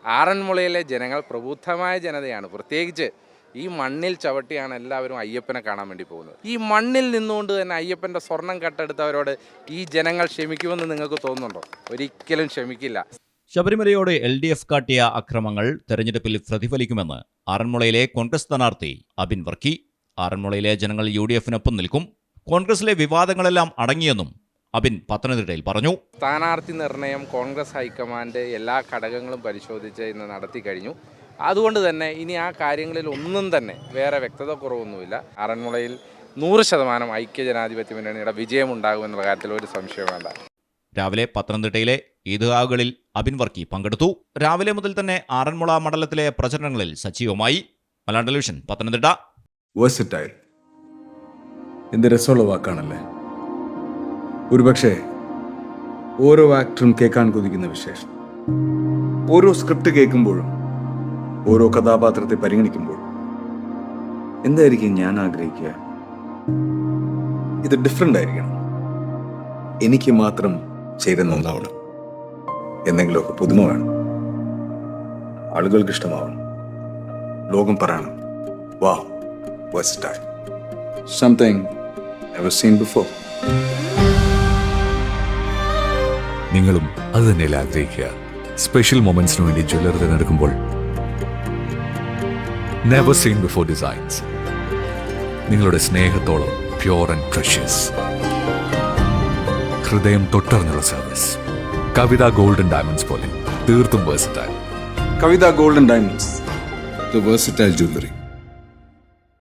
ആറന്മുളയിലെ ജനങ്ങൾ പ്രബുദ്ധമായ ജനതയാണ്. പ്രത്യേകിച്ച് ഈ മണ്ണിൽ ചവിട്ടിയാണ് എല്ലാവരും അയ്യപ്പനെ കാണാൻ വേണ്ടി പോകുന്നത്. ഈ മണ്ണിൽ നിന്നുകൊണ്ട് തന്നെ അയ്യപ്പൻ്റെ സ്വർണം കട്ടെടുത്തവരോട് ഈ ജനങ്ങൾ ക്ഷമിക്കുമെന്ന് നിങ്ങൾക്ക് തോന്നുന്നുണ്ടോ? ഒരിക്കലും ക്ഷമിക്കില്ല. ശബരിമലയോട് LDF കാട്ടിയ അക്രമങ്ങൾ തെരഞ്ഞെടുപ്പിൽ പ്രതിഫലിക്കുമെന്ന് ആറന്മുളയിലെ കോൺഗ്രസ് സ്ഥാനാർത്ഥി അബിൻ വർക്കി. ആറന്മുളയിലെ ജനങ്ങൾ UDF-നൊപ്പം നിൽക്കും. കോൺഗ്രസിലെ വിവാദങ്ങളെല്ലാം അടങ്ങിയെന്നും അബിൻ പത്തനംതിട്ടയിൽ പറഞ്ഞു. സ്ഥാനാർത്ഥി നിർണയം കോൺഗ്രസ് ഹൈക്കമാൻഡ് എല്ലാ ഘടകങ്ങളും പരിശോധിച്ച് ഇന്ന് നടത്തി കഴിഞ്ഞു. അതുകൊണ്ട് തന്നെ ഇനി ആ കാര്യങ്ങളിൽ ഒന്നും തന്നെ വേറെ വ്യക്തത കുറവൊന്നുമില്ല. ആറന്മുളയിൽ 100% ഐക്യജനാധിപത്യ മുന്നണിയുടെ വിജയമുണ്ടാകുമെന്നുള്ള കാര്യത്തിൽ ഒരു സംശയം വേണ്ട. രാവിലെ പത്തനംതിട്ടയിലെ ഈദ്ഗാഹുകളിൽ അബിൻ വർക്കി പങ്കെടുത്തു. രാവിലെ മുതൽ തന്നെ ആറന്മുള മണ്ഡലത്തിലെ പ്രചരണങ്ങളിൽ സജീവമായി. മലയാളം ടെലിവിഷൻ പത്തനംതിട്ട. വേഴ്സറ്റൈൽ എന്ത് രസമുള്ള വാക്കാണല്ലേ. ഒരുപക്ഷെ ഓരോ ആക്ടറും കേൾക്കാൻ കൊതിക്കുന്ന വിശേഷം. ഓരോ സ്ക്രിപ്റ്റ് കേൾക്കുമ്പോഴും ഓരോ കഥാപാത്രത്തെ പരിഗണിക്കുമ്പോഴും എന്തായിരിക്കും ഞാൻ ആഗ്രഹിക്കുക? ഇത് ഡിഫറെൻ്റ് ആയിരിക്കണം, എനിക്ക് മാത്രം ചേരുന്ന ഒന്നാവണം, എന്തെങ്കിലുമൊക്കെ പുതുമ വേണം, ആളുകൾക്ക് ഇഷ്ടമാവണം, ലോകം പറയണം വാവ് versatile, something never seen before. നിങ്ങളും അത് തന്നെയല്ലേ ആഗ്രഹിക്കുക? സ്പെഷ്യൽ മൊമെന്റ്സിന് വേണ്ടി ജ്വല്ലറി തിരഞ്ഞെടുക്കുമ്പോൾ നെവർ സീൻ ബിഫോർ ഡിസൈൻസ്, നിങ്ങളുടെ സ്നേഹത്തോളം പ്യോർ ആൻഡ് പ്രഷ്യസ്, ഹൃദയം തൊട്ടറിഞ്ഞുള്ള സർവീസ്. കവിത ഗോൾഡൻ ഡയമണ്ട്സ് പോലെ തീർത്തും versatile. Kavitha golden diamonds, the versatile jewelry.